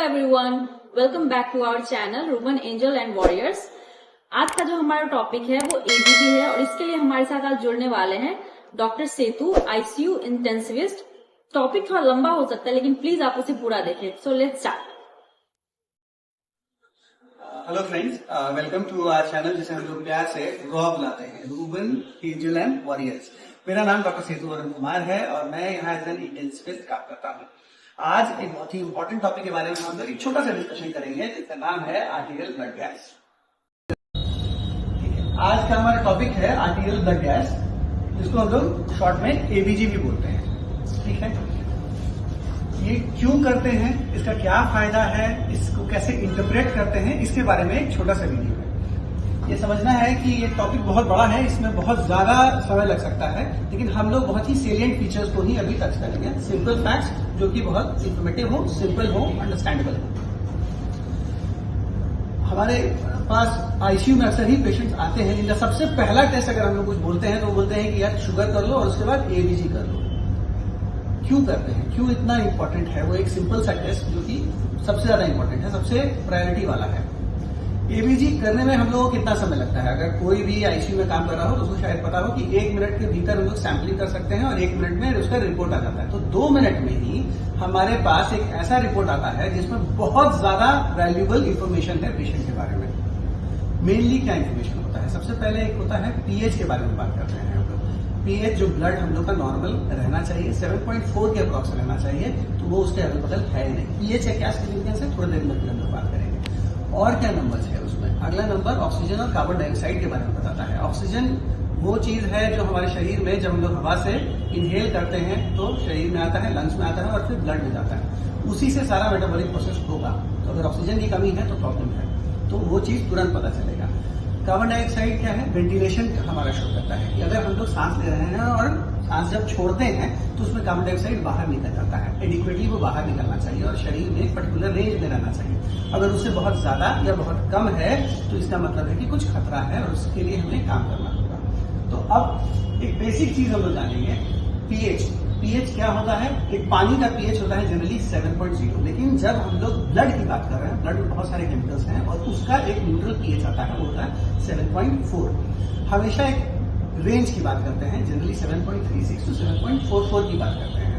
Everyone, welcome back to our channel रूमन angel and warriors. आज का जो हमारा टॉपिक है वो एबीजी है और इसके लिए हमारे साथ आज जुड़ने वाले हैं डॉक्टर सेतु, आईसीयू इंटेंसिविस्ट। टॉपिक थोड़ा लंबा हो सकता है लेकिन प्लीज आप उसे पूरा देखें। So let's start. Hello friends, welcome to our channel जिसे हम लोग प्यार से रॉ बुलाते हैं, रूबन एंजल एंड वॉरियर्स। मेरा नाम डॉक्टर सेतु वरुण कुमार है और मैं यहाँ एज एन इंटेंसिविस्ट काम करता हूँ। आज एक बहुत ही इंपॉर्टेंट टॉपिक के बारे में हम लोग एक छोटा सा डिस्कशन करेंगे जिसका नाम है आर्टीरियल ब्लड गैस। ठीक है, आज का हमारा टॉपिक है आर्टीरियल ब्लड गैस, जिसको हम लोग शॉर्ट में एबीजी भी बोलते हैं। ठीक है, ये क्यों करते हैं, इसका क्या फायदा है, इसको कैसे इंटरप्रेट करते हैं, इसके बारे में एक छोटा सा वीडियो है। ये समझना है कि ये टॉपिक बहुत बड़ा है, इसमें बहुत ज्यादा समय लग सकता है, लेकिन हम लोग बहुत ही सेलिएंट फीचर्स को ही अभी टच करेंगे। सिंपल फैक्ट्स जो कि बहुत इंफॉर्मेटिव हो, सिंपल हो, अंडरस्टैंडेबल हो। हमारे पास आईसीयू में अक्सर ही पेशेंट्स आते हैं जिनका सबसे पहला टेस्ट अगर हम लोग कुछ बोलते हैं तो वो बोलते हैं कि यार शुगर कर लो और उसके बाद एबीजी कर लो। क्यों करते हैं, क्यों इतना इंपॉर्टेंट है? वो एक सिंपल सा टेस्ट जो कि सबसे ज्यादा इंपॉर्टेंट है, सबसे प्रायोरिटी वाला है। एबीजी करने में हम लोगों को कितना समय लगता है? अगर कोई भी आईसीयू में काम कर रहा हो तो उसको शायद पता हो कि 1 मिनट के भीतर हम लोग सैंपलिंग कर सकते हैं और 1 मिनट में उसका रिपोर्ट आ जाता है। तो 2 मिनट में ही हमारे पास एक ऐसा रिपोर्ट आता है जिसमें बहुत ज्यादा वैल्यूएबल इंफॉर्मेशन है पेशेंट के बारे में। मेनली क्या इंफॉर्मेशन होता है? सबसे पहले एक होता है पीएच के बारे में बात करते हैं हम लोग। पीएच जो ब्लड हम लोग का नॉर्मल रहना चाहिए 7.4 के अप्रॉक्स रहना चाहिए, तो वो उसके अगल बगल है नहीं। पीएच का क्या सिग्निफिकेंस है थोड़ी देर में फिर हम लोग बात करेंगे। और क्या नंबर्स है उसमें? अगला नंबर ऑक्सीजन और कार्बन डाइऑक्साइड के बारे में बताता है। ऑक्सीजन वो चीज है जो हमारे शरीर में जब हम लोग हवा से इनहेल करते हैं तो शरीर में आता है, लंग्स में आता है और फिर ब्लड में जाता है। उसी से सारा मेटाबॉलिक प्रोसेस होगा। तो अगर ऑक्सीजन की कमी है तो प्रॉब्लम है, तो वो चीज तुरंत पता चलेगा। कार्बन डाइऑक्साइड क्या है? वेंटिलेशन हमारा शो करता है कि अगर हम लोग सांस ले रहे हैं और सांस जब छोड़ते हैं तो उसमें कार्बन डाइऑक्साइड बाहर निकल जाता है। एडिक्वेटली वो बाहर निकलना चाहिए और शरीर में एक पर्टिकुलर रेंज में रहना चाहिए। अगर उससे बहुत ज्यादा या बहुत कम है तो इसका मतलब है कि कुछ खतरा है और उसके लिए हमें काम करना होगा। तो अब एक बेसिक चीज हम लोग जानेंगे, पीएच। पीएच क्या होता है? एक पानी का पीएच होता है जनरली 7.0, लेकिन जब हम लोग ब्लड की बात कर रहे हैं, ब्लड में बहुत सारे केमिकल्स हैं और उसका एक न्यूट्रल पीएच आता है, वो होता है 7.4। हमेशा एक रेंज की बात करते हैं, जनरली 7.36 to 7.44 की बात करते हैं।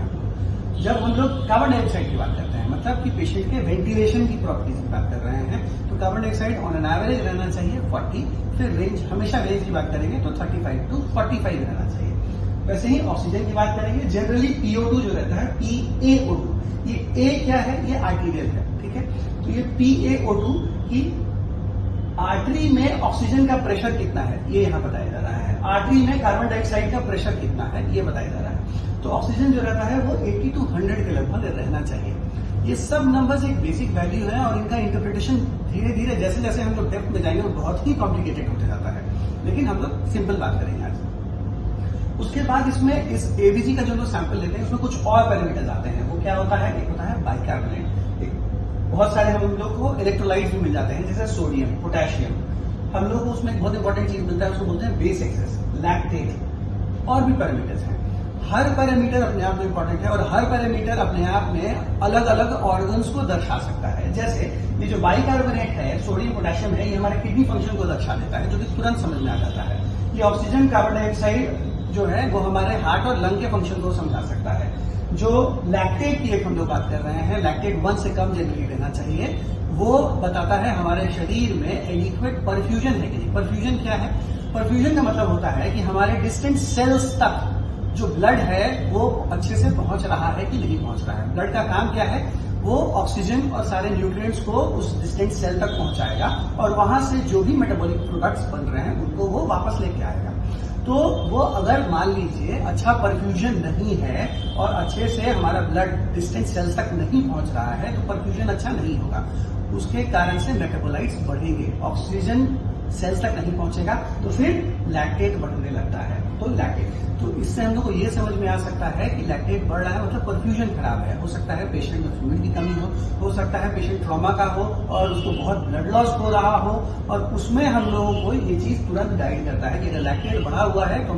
जब हम लोग कार्बन डाइऑक्साइड की बात करते हैं, मतलब कि पेशेंट के वेंटिलेशन की प्रॉपर्टीज की बात कर रहे हैं, तो carbon dioxide on an average रहना चाहिए 40, फिर रेंज हमेशा रेंज की बात करेंगे तो 35 to 45 रहना चाहिए। वैसे ही ऑक्सीजन की बात करेंगे, जनरली PO2 जो रहता है, PaO2, ये A क्या है? ये आर्टीरियल है। ठीक है, तो ये PaO2 की आर्टरी में ऑक्सीजन का प्रेशर कितना है ये यहाँ बताया जा रहा है। आर्टरी में कार्बन डाइऑक्साइड का प्रेशर कितना है ये बताया जा रहा है। तो ऑक्सीजन जो रहता है वो 80 to 100 के लगभग रहना चाहिए। ये सब नंबर्स एक बेसिक वैल्यू है और इनका इंटरप्रिटेशन धीरे धीरे जैसे जैसे हम लोग डेप्थ में जाएंगे वो बहुत ही कॉम्प्लिकेटेड होते जाता है, लेकिन हम लोग सिंपल बात करेंगे आज। उसके बाद इसमें इस एबीजी का जो लोग सैंपल लेते हैं उसमें कुछ और पैरामीटर्स आते हैं। वो क्या होता है? एक होता है बाइकार्बोनेट, बहुत सारे हम लोग को इलेक्ट्रोलाइट भी मिल जाते हैं जैसे सोडियम, पोटेशियम। हम लोग को उसमें एक बहुत इंपॉर्टेंट चीज मिलता है, उसको बोलते हैं बेस एक्सेस, लैक्टेट, और भी पैरामीटर्स हैं। हर पैरामीटर अपने आप में इंपॉर्टेंट है और हर पैरामीटर अपने आप में अलग अलग ऑर्गन्स को दर्शा सकता है। जैसे ये जो बाइकार्बोनेट है, सोडियम पोटेशियम है, ये हमारे किडनी फंक्शन को दर्शा देता है जो कि तुरंत समझ में आ जाता है। ये ऑक्सीजन कार्बन डाइऑक्साइड जो है वो हमारे हार्ट और लंग के फंक्शन को समझा सकता है। जो लैक्टेट की एक हम लोग बात कर रहे हैं, लैक्टेट 1 से कम जनरली रहना चाहिए, वो बताता है हमारे शरीर में एडिक्वेट परफ्यूजन है कि नहीं। परफ्यूजन क्या है? परफ्यूजन का मतलब होता है कि हमारे डिस्टेंट सेल्स तक जो ब्लड है वो अच्छे से पहुंच रहा है कि नहीं पहुंच रहा है। ब्लड का काम क्या है? वो ऑक्सीजन और सारे न्यूट्रिएंट्स को उस डिस्टेंट सेल तक पहुंचाएगा और वहां से जो भी मेटाबॉलिक प्रोडक्ट्स बन रहे हैं उनको वो वापस लेके आएगा। तो वो अगर मान लीजिए अच्छा परफ्यूजन नहीं है और अच्छे से हमारा ब्लड डिस्टेंट सेल्स तक नहीं पहुंच रहा है तो परफ्यूजन अच्छा नहीं होगा। उसके कारण से मेटाबोलाइट्स बढ़ेंगे, ऑक्सीजन सेल्स तक नहीं पहुंचेगा तो फिर लैक्टेट बढ़ने लगता है। तो लैक्टेट, तो इससे हम लोग को ये समझ में आ सकता है कि लैक्टेट बढ़ रहा है मतलब परफ्यूजन खराब है। हो सकता है पेशेंट में फ्लूइड की कमी हो सकता है पेशेंट ट्रॉमा का हो और उसको बहुत ब्लड लॉस हो रहा हो, और उसमें हम लोगों को ये चीज तुरंत गाइड करता है कि अगर लैक्टेट बढ़ा हुआ है तो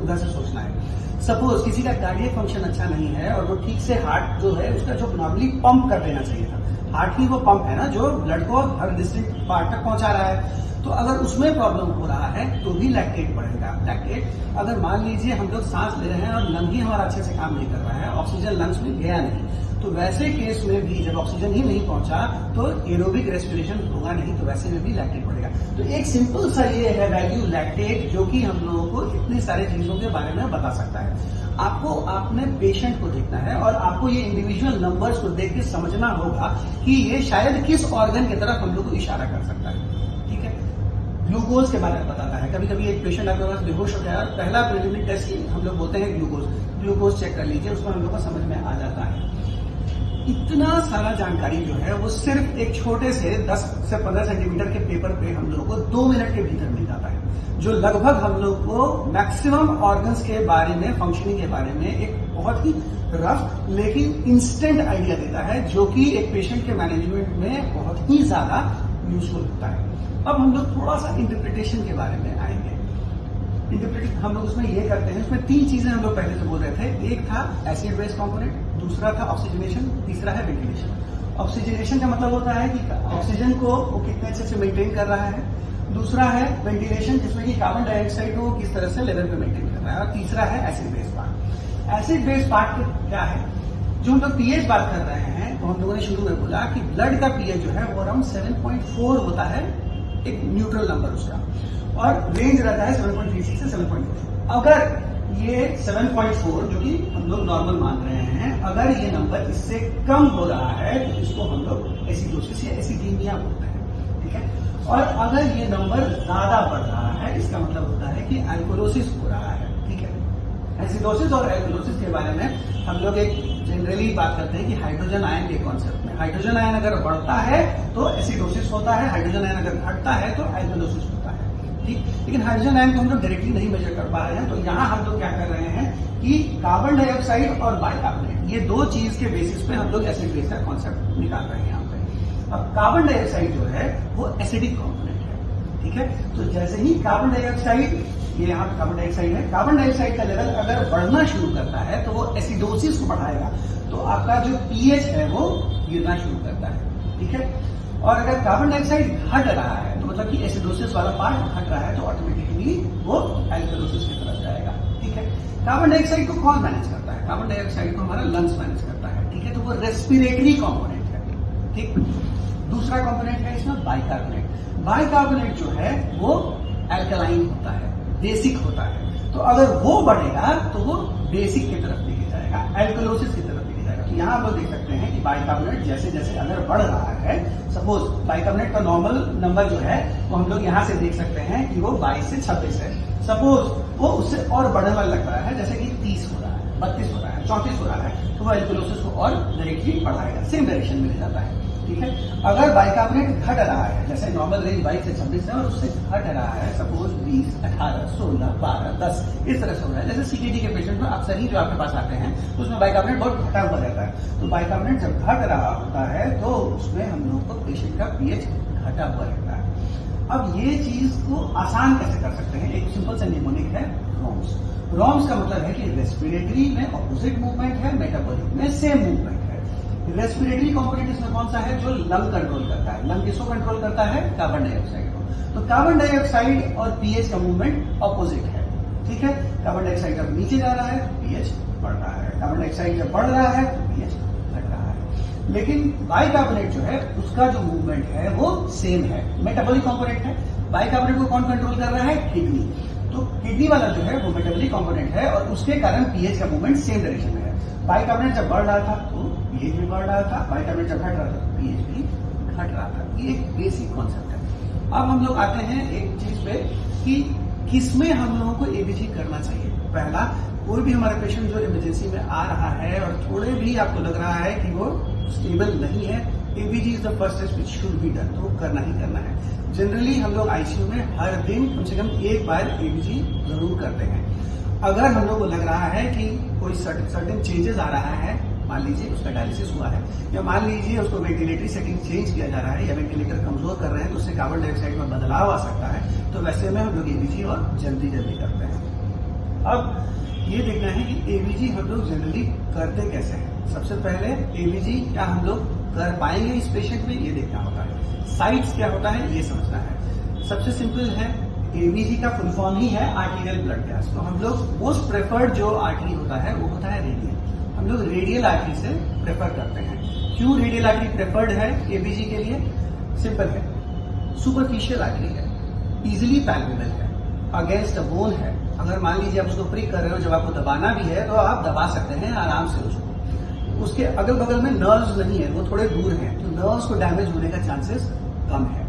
उधर से सोचना है। सपोज किसी का कार्डियक फंक्शन अच्छा नहीं है और वो ठीक से हार्ट जो है उसका जो नॉर्मली पंप कर देना चाहिए था, हार्ट की वो पंप है ना जो ब्लड को हर डिस्टिंक्ट पार्ट तक पहुंचा रहा है, तो अगर उसमें प्रॉब्लम हो रहा है तो भी लैक्टेट बढ़ेगा। लैक्टेट अगर मान लीजिए हम लोग सांस ले रहे हैं और लंग ही हमारा अच्छे से काम नहीं कर रहा है, ऑक्सीजन लंग्स में गया नहीं, तो वैसे केस में भी जब ऑक्सीजन ही नहीं पहुंचा तो एरोबिक रेस्पिरेशन होगा नहीं, तो वैसे में भी लैक्टेट बढ़ेगा। तो एक सिंपल सा ये है वैल्यू लैक्टेट, जो कि हम लोगों को इतनी सारी चीजों के बारे में बता सकता है। आपको अपने पेशेंट को देखना है और आपको ये इंडिविजुअल नंबर्स को देख के समझना होगा कि ये शायद किस ऑर्गन की तरफ हम लोग को इशारा कर सकता है। ठीक है, ग्लूकोज के बारे में बताता है। कभी कभी एक पेशेंट आपके पास बेहोश हो गया और पहला प्रिलिमिनरी टेस्ट हम लोग बोलते हैं ग्लूकोज चेक कर लीजिए, उसको हम लोग को समझ में आ जाता है। इतना सारा जानकारी जो है वो सिर्फ एक छोटे से 10 से 15 सेंटीमीटर के पेपर पे हम लोग को 2 मिनट के भीतर मिल जाता है, जो लगभग हम लोग को मैक्सिमम ऑर्गन्स के बारे में, फंक्शनिंग के बारे में एक बहुत ही रफ लेकिन इंस्टेंट आइडिया देता है, जो कि एक पेशेंट के मैनेजमेंट में बहुत ही ज्यादा यूजफुल होता है। अब हम लोग थोड़ा सा इंटरप्रिटेशन के बारे में आएंगे। इंटरप्रिटेशन हम लोग उसमें ये करते हैं, उसमें 3 चीजें हम लोग पहले से बोल रहे थे। एक था एसिड बेस कंपोनेंट, दूसरा था ऑक्सीजनेशन, तीसरा है वेंटिलेशन। ऑक्सीजनेशन का मतलब होता है कि ऑक्सीजन को वो कितने अच्छे से मेंटेन कर रहा है, दूसरा है वेंटिलेशन जिसमें कि कार्बन डाइऑक्साइड को किस तरह से लेवल पे मेंटेन कर रहा है, और तीसरा है acid base part. Acid base part क्या है, जो हम लोग पीएच बात कर रहे हैं, तो हम लोगों ने शुरू में बोला कि ब्लड का पीएच जो है वो अराउंड 7.4 होता है, एक न्यूट्रल नंबर उसका, और रेंज रहता है 7.36 से 7.4। अगर ये 7.4 जो कि हम लोग नॉर्मल मान रहे हैं, अगर ये नंबर इससे कम हो रहा है तो इसको हम लोग एसिडोसिस या एसिडीमिया बोलते हैं। ठीक है, और अगर ये नंबर ज्यादा बढ़ रहा है, इसका मतलब होता है कि अल्कोलोसिस हो रहा है। ठीक है, एसिडोसिस और अल्कोलोसिस के बारे में हम लोग एक जनरली बात करते हैं कि हाइड्रोजन आयन के कॉन्सेप्ट में, हाइड्रोजन आयन अगर बढ़ता है तो एसिडोसिस होता है, हाइड्रोजन आयन अगर घटता है तो अल्कोलोसिस होता है। ठीक, लेकिन हाइड्रोजन आयन को हम लोग डायरेक्टली नहीं मेजर कर पा रहे हैं, तो यहाँ हम लोग क्या कर रहे हैं कि कार्बन डाइऑक्साइड और बाइकार्बोनेट, ये 2 चीज के बेसिस पे हम लोग एसिड बेस का कॉन्सेप्ट निकाल रहे हैं यहाँ पे। अब कार्बन डाइऑक्साइड जो है वो एसिडिक कॉम्पोनेंट है। ठीक है, तो जैसे ही कार्बन डाइऑक्साइड, ये यहाँ पे कार्बन डाइऑक्साइड है, कार्बन डाइऑक्साइड का लेवल अगर बढ़ना शुरू करता है तो वो एसिडोसिस को बढ़ाएगा, तो आपका जो पीएच है वो गिरना शुरू करता है। ठीक है, और अगर कार्बन डाइऑक्साइड घट रहा है तो मतलब कि एसिडोसिस वाला पार्ट घट रहा है, तो ऑटोमेटिकली वो एल्कलोसिस की तरफ जाएगा। ठीक है, कार्बन डाइऑक्साइड को कौन मैनेज करता है? कार्बन डाइऑक्साइड को हमारा लंग्स मैनेज करता है। ठीक है, तो वो रेस्पिरेटरी कॉम्पोनेंट है। ठीक, दूसरा कॉम्पोनेंट है इसमें बाइकार्बोनेट। बाइकार्बोनेट जो है वो एल्कलाइन होता है, बेसिक होता है, तो अगर वो बढ़ेगा तो वो बेसिक की तरफ लेके जाएगा, एल्कलोसिस की तरफ लेके जाएगा। तो यहाँ आप लोग देख सकते हैं कि बाइकार्बोनेट जैसे जैसे अगर बढ़ रहा है, सपोज बाइकार्बोनेट का नॉर्मल नंबर जो है वो हम लोग यहाँ से देख सकते हैं कि वो 22 से 26 है, सपोज वो उससे और बढ़ने वाला लग रहा है, जैसे कि 30 हो रहा है, 32 हो रहा है, 34 हो रहा है, तो वो एल्कलोसिस को और डायरेक्टली बढ़ाएगा, सेम डायरेक्शन में ले जाता है। ठीक है, अगर बाइकार्बोनेट घट रहा है, जैसे नॉर्मल रेंज 22 से 26 है और उससे घट रहा है, सपोज 20, 18, 16, 12, 10 इस तरह से हो रहा है, जैसे सीटीडी के पेशेंट में अक्सर ही जो आपके पास आते हैं तो उसमें बाइकार्बोनेट बहुत घटा हुआ रहता है, तो बाइकार्बोनेट जब घट रहा होता है तो उसमें हम लोग को पेशेंट का पीएच घटा हुआ रहता है। अब ये चीज को आसान कैसे कर सकते हैं, एक सिंपल सा निमोनिक है रॉम्स। रॉम्स का मतलब है कि रेस्पिरेटरी में ऑपोजिट मूवमेंट है, मेटाबॉलिक में सेम मूवमेंट है। रेस्पिरेटरी कंपोनेंट इसमें कौन सा है, जो लंग कंट्रोल करता है। लंग किसको कंट्रोल करता है, कार्बन डाइऑक्साइड को। तो कार्बन डाइऑक्साइड और पीएच का मूवमेंट ऑपोजिट है। ठीक है, कार्बन डाइऑक्साइड जब नीचे जा रहा है पीएच बढ़ रहा है, कार्बन डाइऑक्साइड जब बढ़ रहा है तो पीएच घट रहा है। लेकिन बाइकार्बोनेट जो है उसका जो मूवमेंट है वो सेम है, मेटाबॉलिक कंपोनेंट है। बाइकार्बोनेट को कौन कंट्रोल कर रहा है, किडनी। तो किडनी वाला जो है वो मेटाबॉलिक कंपोनेंट है और उसके कारण पीएच का मूवमेंट सेम डायरेक्शन में है। बाइकार्बोनेट जब बढ़ रहा था तो पीएच भी बढ़ रहा था, बाइकार्बोनेट जब घट रहा था तो पीएच भी घट रहा था। ये एक बेसिक कॉन्सेप्ट है। अब हम लोग आते हैं एक चीज पे कि किसमें हम लोगों को एबीजी करना चाहिए। पहला, कोई भी हमारा पेशेंट जो इमरजेंसी में आ रहा है और थोड़े भी आपको लग रहा है कि वो स्टेबल नहीं है, ABG is the first step which should be done, तो करना ही करना है। जनरली हम लोग आईसीयू में हर दिन कम से कम एक बार एबीजी जरूर करते हैं। अगर हम लोग को लग रहा है कि कोई सर्टेन चेंजेस आ रहा है, मान लीजिए उसका डायलिसिस हुआ है या मान लीजिए उसको वेंटिलेटरी सेटिंग चेंज किया जा रहा है या वेंटिलेटर कमजोर कर रहे हैं तो उससे कार्बन डाइऑक्साइड में बदलाव आ सकता है, तो वैसे में हम लोग एबीजी और जल्दी करते हैं। अब ये देखना है कि एबीजी हम लोग जनरली करते कैसे हैं। सबसे पहले एबीजी क्या हम लोग कर पाएंगे इस पेशेंट में, ये देखना होता है। साइट्स क्या होता है ये समझना है। सबसे सिंपल है, एबीजी का फुल फॉर्म ही है आर्टीरियल ब्लड गैस। तो हम लोग मोस्ट प्रेफर्ड जो आर्टरी होता है वो होता है रेडियल। हम लोग रेडियल आर्टरी से प्रेफर करते हैं। क्यों रेडियल आर्टरी प्रेफर्ड है एबीजी के लिए? सिंपल है, सुपरफिशियल आर्टरी है, इजिली पैल्पेबल है, अगेंस्ट अ बोन है। अगर मान लीजिए आप उसको प्रिक कर रहे हो, जब आपको दबाना भी है तो आप दबा सकते हैं आराम से उसको। उसके अगल बगल में नर्व्स नहीं है, वो थोड़े दूर हैं, तो नर्व्स को डैमेज होने का चांसेस कम है।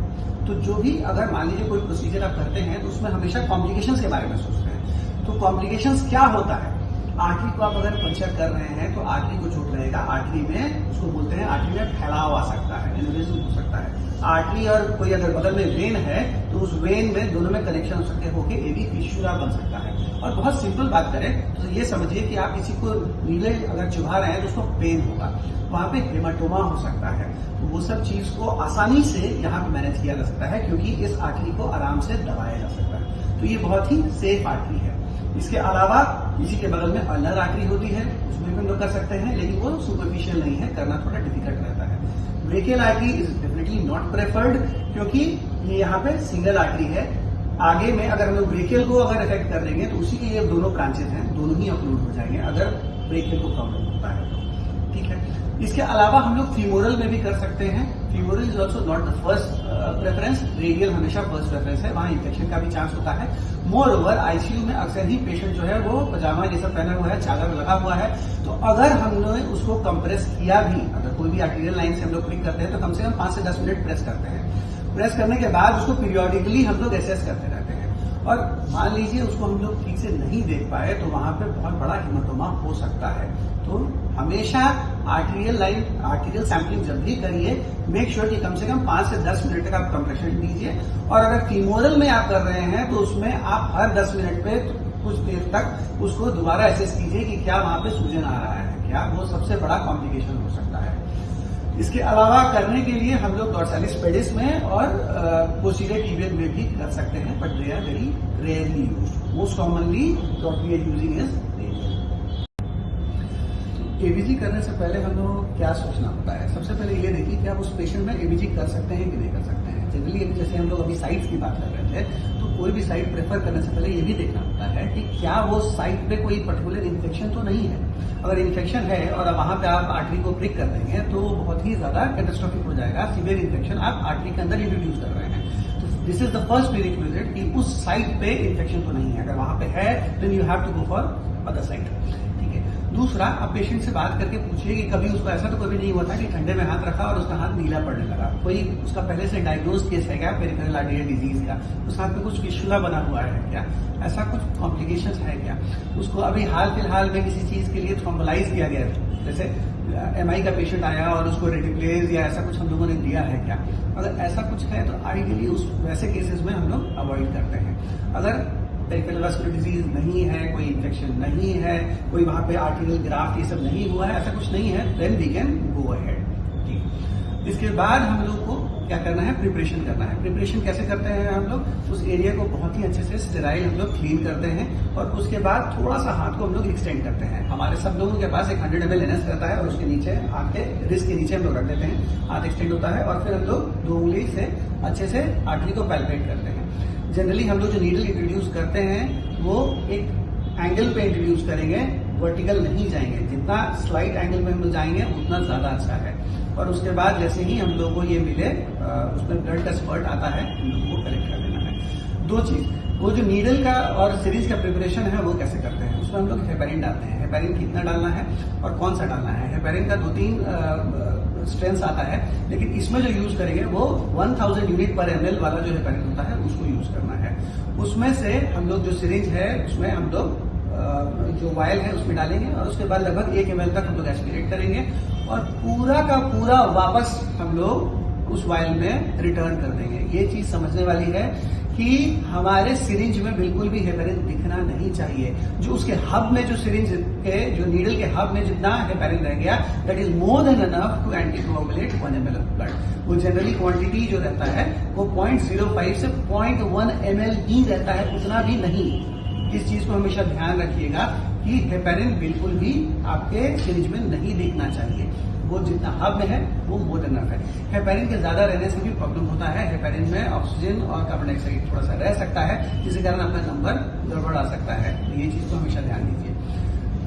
तो जो भी अगर मान लीजिए कोई प्रोसीजर आप करते हैं तो उसमें हमेशा कॉम्प्लिकेशंस के बारे में सोचते हैं। तो कॉम्प्लिकेशंस क्या होता है? आर्टरी को आप अगर पंचर कर रहे हैं तो आर्टरी को चोट रहेगा, आर्टरी में उसको बोलते हैं आर्टरी में फैलाव आ सकता है, एन्यूरिज्म हो सकता है। आर्टरी और कोई अगर बगल में वेन है तो उस वेन में दोनों में कनेक्शन हो सकते होके एबी फिस्चुला बन सकता है। और बहुत सिंपल बात करें तो ये समझिए कि आप किसी को नीले अगर चुभा रहे हैं तो उसको पेन होगा, वहां पे हेमाटोमा हो सकता है। तो वो सब चीज को आसानी से यहाँ पे मैनेज किया जा सकता है क्योंकि इस आर्टरी को आराम से दबाया जा सकता है। तो ये बहुत ही सेफ आर्टरी है। इसके अलावा इसी के बगल में अल्नर आर्टरी होती है, उसमें भी हम लोग कर सकते हैं, लेकिन वो सुपरफिशियल नहीं है, करना थोड़ा डिफिकल्ट रहता है। Brachial artery is definitely not preferred क्योंकि ये यहाँ पे सिंगल आर्टरी है। आगे में अगर हम लोग ब्रेकियल को अगर इफेक्ट कर देंगे तो उसी के ये दोनों ब्रांचेस हैं, दोनों ही अपलोड हो जाएंगे अगर ब्रेकियल को प्रॉब्लम होता है तो। ठीक है, इसके अलावा हम लोग फीमोरल में भी कर सकते हैं। Femoral is also not the first preference, radial हमेशा फर्स्ट प्रेफरेंस है, वहां इन्फेक्शन का भी चांस होता है। मोर ओवर आईसीयू में अक्सर ही पेशेंट जो है वो पजामा जैसा पहना हुआ है, चादर लगा हुआ है, तो अगर हमने उसको कंप्रेस किया भी, अगर कोई भी आर्टीरियल लाइन से हम लोग क्लिक करते हैं तो कम से कम 5 से 10 मिनट प्रेस करते हैं। प्रेस करने के बाद उसको पीरियोडिकली हम लोग एसेस करते रहते हैं। और मान लीजिए उसको हम लोग ठीक से नहीं देख पाए तो वहां पे बहुत बड़ा हेमाटोमा हो सकता है। तो हमेशा आर्टीरियल लाइन, आर्टीरियल सैंपलिंग जब भी करिए, मेक श्योर कि कम से कम 5 से 10 मिनट तक आप कंप्रेशन दीजिए। और अगर फीमोरल में आप कर रहे हैं तो उसमें आप हर 10 मिनट पे कुछ देर तक उसको दोबारा एसेस कीजिए कि क्या वहां पे सूजन आ रहा है क्या, वो सबसे बड़ा कॉम्प्लिकेशन हो सकता है। इसके अलावा करने के लिए हम लोग डॉर्सालिस पेडिस में और पोस्टीरियर टिबियल में भी कर सकते हैं, but they are very rarely used. Most commonly what we are using is radial. ABG करने से पहले हम लोग क्या सोचना होता है? सबसे पहले ये देखिए कि आप उस पेशेंट में एबीजी कर सकते हैं कि नहीं कर सकते हैं। जनरली जैसे हम लोग अभी साइट्स की बात कर रहे थे, तो कोई भी साइट प्रेफर करने से पहले ये भी देखना होता है कि क्या वो साइट पे कोई पर्टिकुलर इन्फेक्शन तो नहीं है। अगर इन्फेक्शन है और वहां पे आप आर्टरी को प्रिक कर देंगे तो बहुत ही ज्यादा कैटास्ट्रोफिक हो जाएगा, सीवियर इन्फेक्शन आप आर्टरी के अंदर इंट्रोड्यूस कर रहे हैं। तो this is the first prerequisite कि उस साइट पे इन्फेक्शन तो नहीं है। अगर वहां पे है then you have to go for other side. ठीक है, दूसरा, आप पेशेंट से बात करके पूछिए कि कभी उसको ऐसा तो कभी नहीं हुआ था कि ठंडे में हाथ रखा और उसका हाथ नीला पड़ने लगा। कोई उसका पहले से डायग्नोज केस है क्या पेरिफेरल आर्टेरियल डिजीज का, उस हाथ पे कुछ फिस्टुला बना हुआ है क्या, ऐसा कुछ कॉम्प्लिकेशंस है क्या, उसको अभी हाल फिलहाल में किसी चीज के लिए थ्रोम्बोलाइज किया गया है, जैसे एमआई का पेशेंट आया और उसको रेडिप्लेज या ऐसा कुछ हम लोगों ने दिया है क्या। अगर ऐसा कुछ है तो आइडियली उस वैसे केसेस में हम लोग अवॉइड करते हैं। अगर पेरिफेरल वास्कुलर डिजीज नहीं है, कोई इन्फेक्शन नहीं है, कोई वहां पे आर्टेरियल ग्राफ्ट ये सब नहीं हुआ है, ऐसा कुछ नहीं है, then we can go ahead. ठीक, इसके बाद हम लोग को क्या करना है? प्रिपरेशन करना है। प्रिपरेशन कैसे करते हैं हम लोग? उस एरिया को बहुत ही अच्छे से स्टेराइल हम लोग क्लीन करते हैं और उसके बाद थोड़ा सा हाथ को हम लोग एक्सटेंड करते हैं। हमारे सब लोगों के पास एक 100 ml NS रहता है और उसके नीचे हाथ के रिस्ट के नीचे हम लोग रख देते हैं, हाथ एक्सटेंड होता है और फिर हम लोग 2 उंगली से अच्छे से आर्टरी को पैल्पेट करते हैं। जनरली हम लोग जो नीडल इंट्रोड्यूस करते हैं वो एक एंगल पे इंट्रोड्यूस करेंगे, वर्टिकल नहीं जाएंगे। जितना स्लाइट एंगल में हम लोग जाएंगे उतना ज्यादा अच्छा है। और उसके बाद जैसे ही हम लोग को ये मिले, उसमें ब्लड का स्पर्ट आता है, हम लोग को कलेक्ट कर देना है। 2 चीज, वो जो नीडल का और सीरीज का प्रिपरेशन है वो कैसे करते हैं? उसमें हम लोग हेपेरिन डालते हैं। हेपेरिन कितना डालना है और कौन सा डालना है? हेपेरिन का 2-3 स्ट्रेंथ आता है, लेकिन इसमें जो यूज करेंगे वो 1000 यूनिट पर ml वाला जो हेपेरिन होता है उसको यूज करना है। उसमें से हम लोग जो सिरिंज है उसमें हम लोग जो वायल है उसमें डालेंगे और उसके बाद लगभग 1 ml तक हम लोग एस्पिरेट करेंगे और पूरा का पूरा वापस हम लोग उस वायल में रिटर्न कर देंगे। ये चीज समझने वाली है कि हमारे सिरिंज में बिल्कुल भी हेपेरिन दिखना नहीं चाहिए। जो उसके हब में, जो सिरिंज के जो नीडल के हब में जितना हेपेरिन रह गया, that is more than enough to anticoagulate 1 ml of blood. वो जनरली क्वांटिटी जो रहता है वो 0.05 से 0.1 ml ही रहता है, उतना भी नहीं। इस चीज को हमेशा ध्यान रखिएगा कि हेपेरिन बिल्कुल भी आपके सिरिंज में नहीं दिखना चाहिए। वो जितना हब में है वो मोर देन इनफ है। हेपेरिन के ज्यादा रहने से भी प्रॉब्लम होता है। हेपेरिन में ऑक्सीजन और कार्बन डाइऑक्साइड थोड़ा सा रह सकता है, जिसके कारण आपका नंबर गड़बड़ आ सकता है। ये चीज को हमेशा ध्यान दीजिए।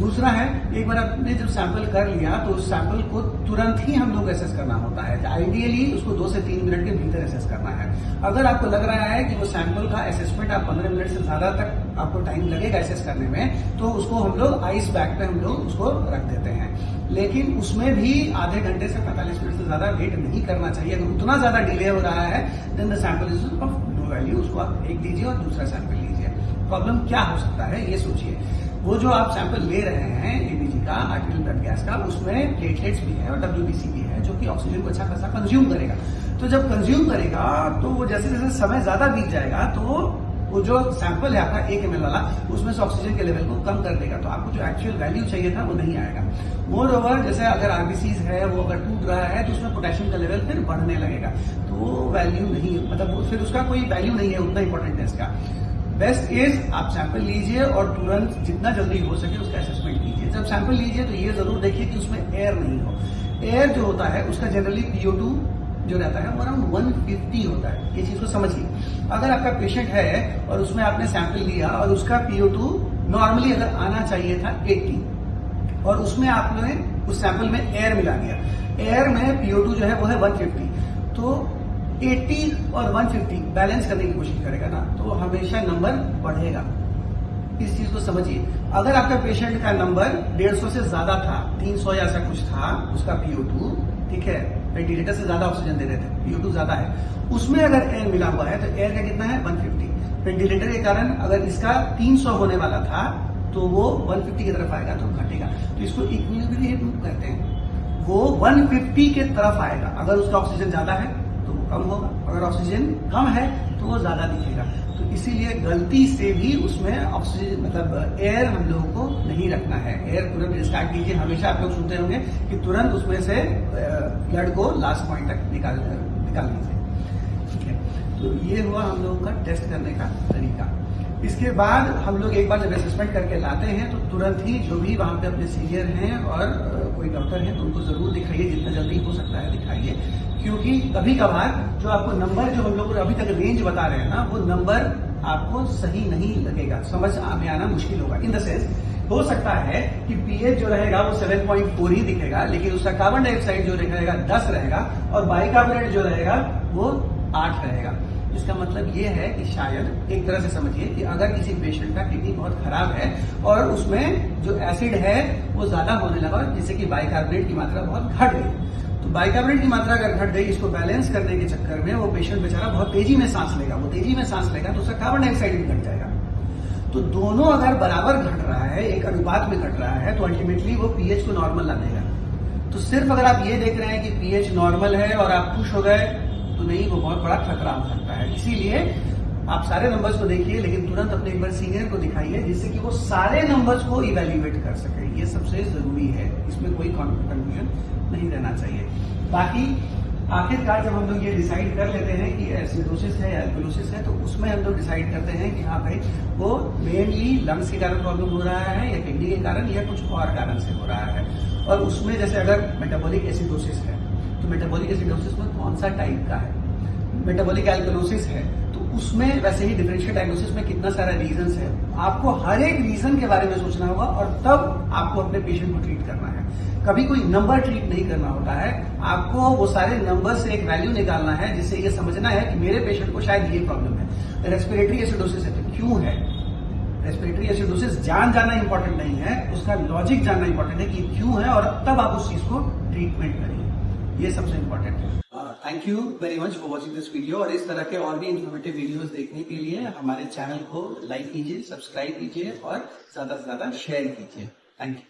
दूसरा है, एक बार आपने जब सैंपल कर लिया तो उस सैंपल को तुरंत ही हम लोग एसेस करना होता है। आइडियली उसको 2 से 3 मिनट के भीतर एसेस करना है। अगर आपको लग रहा है कि वो सैंपल का एसेसमेंट आप 15 मिनट से ज्यादा तक आपको टाइम लगेगा एसेस करने में, तो उसको हम लोग आइस बैग पे हम लोग उसको रख देते हैं। लेकिन उसमें भी आधे घंटे से 45 मिनट से ज्यादा वेट नहीं करना चाहिए। अगर उतना ज्यादा डिले हो रहा है then the sample is of no value. उसको आप एक लीजिए और दूसरा सैंपल लीजिए। प्रॉब्लम क्या हो सकता है ये सोचिए। वो जो आप सैंपल ले रहे हैं एबीजी का, आर्टिफिशियल ब्लड गैस का, उसमें प्लेटलेट्स भी है और डब्ल्यूबीसी भी है, जो कि ऑक्सीजन को अच्छा खासा कंज्यूम करेगा। तो जब कंज्यूम करेगा तो वो जैसे जैसे समय ज्यादा बीत जाएगा तो वो जो सैंपल है आपका 1 ml वाला, उसमें से ऑक्सीजन के लेवल को कम कर देगा। तो आपको जो एक्चुअल वैल्यू चाहिए था वो नहीं आएगा। मोर ओवर, जैसे अगर आरबीसीज है वो अगर टूट रहा है तो उसमें पोटेशियम का लेवल फिर बढ़ने लगेगा। तो वो वैल्यू नहीं, मतलब फिर उसका कोई वैल्यू नहीं है उतना इंपॉर्टेंट टेस्ट का। बेस्ट इज आप सैंपल लीजिए और तुरंत जितना जल्दी हो सके उसका असेसमेंट कीजिए। जब सैंपल लीजिए तो ये जरूर देखिए कि उसमें एयर नहीं हो। एयर जो होता है उसका जनरली PO2 जो रहता है वो अराउंड 150 होता है। ये चीज को समझिए। अगर आपका पेशेंट है और उसमें आपने सैंपल लिया और उसका PO2 नॉर्मली अगर आना चाहिए था 80 और उसमें आपने उस सैंपल में एयर मिला दिया, एयर में PO2 जो है वो है 150, तो 80 और 150 बैलेंस करने की कोशिश करेगा ना तो हमेशा नंबर बढ़ेगा। इस चीज को समझिए। अगर आपका पेशेंट का नंबर 150 से ज्यादा था, 300 या ऐसा कुछ था उसका PO2, ठीक है, वेंटिलेटर से ज्यादा ऑक्सीजन दे रहे थे, PO2 ज्यादा है, उसमें अगर एयर मिला हुआ है तो एयर का कितना है 150। वेंटिलेटर के कारण अगर इसका 300 होने वाला था तो वो 150 की तरफ आएगा तो घटेगा। तो इसको इक्विलिब्रियम कहते हैं। वो 150 के तरफ आएगा। अगर उसका ऑक्सीजन ज्यादा है तो वो कम होगा, अगर ऑक्सीजन कम है तो वो ज्यादा दिखेगा। तो इसीलिए गलती से भी उसमें ऑक्सीजन मतलब एयर हम लोगों को नहीं रखना है। एयर तुरंत स्टार्ट कीजिए। हमेशा आप लोग सुनते होंगे कि तुरंत उसमें से ब्लड को लास्ट पॉइंट तक निकाल लीजिए, ठीक है। तो ये हुआ हम लोगों का टेस्ट करने का तरीका। इसके बाद हम लोग एक बार जब असेसमेंट करके लाते हैं तो तुरंत ही जो भी वहां पे अपने सीनियर हैं और कोई डॉक्टर हैं तो उनको जरूर दिखाइए, जितना जल्दी हो सकता है दिखाइए। क्योंकि कभी कभार जो आपको नंबर जो हम लोग अभी तक रेंज बता रहे हैं ना, वो नंबर आपको सही नहीं लगेगा, समझ में आना मुश्किल होगा। इन द सेंस हो सकता है कि पीएच जो रहेगा वो 7.4 ही दिखेगा, लेकिन उसका कार्बन डाइऑक्साइड जो रहेगा 10 रहेगा और बाइकार्बोनेट जो रहेगा वो 8 रहेगा। इसका मतलब ये है कि शायद एक तरह से समझिए कि अगर किसी पेशेंट का किडनी बहुत खराब है और उसमें जो एसिड है वो ज्यादा होने लगा, जिससे कि बाइकार्बोनेट की मात्रा बहुत घट गई, तो बाइकार्बोनेट की मात्रा अगर घट गई, इसको बैलेंस करने के चक्कर में वो पेशेंट बेचारा बहुत तेजी में सांस लेगा। वो तेजी में सांस लेगा तो उसका कार्बन डाइऑक्साइड भी घट जाएगा। तो दोनों अगर बराबर घट रहा है, एक अनुपात में घट रहा है, तो अल्टीमेटली वो पीएच को नॉर्मल ला देगा। तो सिर्फ अगर आप ये देख रहे हैं कि पीएच नॉर्मल है और आप खुश हो गए तो नहीं, वो बहुत बड़ा खतरा हो सकता है। इसीलिए आप सारे नंबर्स को देखिए, लेकिन तुरंत अपने एक बार सीनियर को दिखाइए जिससे कि वो सारे नंबर्स को इवेल्युएट कर सके। ये सबसे जरूरी है, इसमें कोई कंफ्यूजन नहीं रहना चाहिए। बाकी आखिरकार जब हम लोग ये डिसाइड कर लेते हैं कि एसिडोसिस है या एल्कलोसिस है, तो उसमें हम लोग डिसाइड करते हैं कि हाँ भाई वो मेनली लंग्स के कारण प्रॉब्लम हो रहा है या किडनी के कारण या कुछ और कारण से हो रहा है। और उसमें जैसे अगर मेटाबॉलिक एसिडोसिस है तो मेटाबॉलिक एसिडोसिस में कौन सा टाइप का है, मेटाबॉलिक एल्कलोसिस है तो उसमें वैसे ही डिफरेंशियल डायग्नोसिस में कितना सारा रीजंस है। आपको हर एक रीजन के बारे में सोचना होगा और तब आपको अपने पेशेंट को ट्रीट करना है। कभी कोई नंबर ट्रीट नहीं करना होता है, आपको वो सारे नंबर से एक वैल्यू निकालना है जिससे ये समझना है कि मेरे पेशेंट को शायद ये प्रॉब्लम है। रेस्पिरेटरी एसिडोसिस है तो क्यों है, रेस्पिरेटरी एसिडोसिस जानना इंपॉर्टेंट नहीं है, उसका लॉजिक जानना इंपॉर्टेंट है कि क्यों है और तब आप उस चीज को ट्रीटमेंट करिए। ये सबसे इंपॉर्टेंट है। Thank you very much for watching this video. और इस तरह के और भी इन्फॉर्मेटिव वीडियोस देखने के लिए हमारे चैनल को लाइक कीजिए, सब्सक्राइब कीजिए और ज्यादा से ज्यादा शेयर कीजिए। Thank you.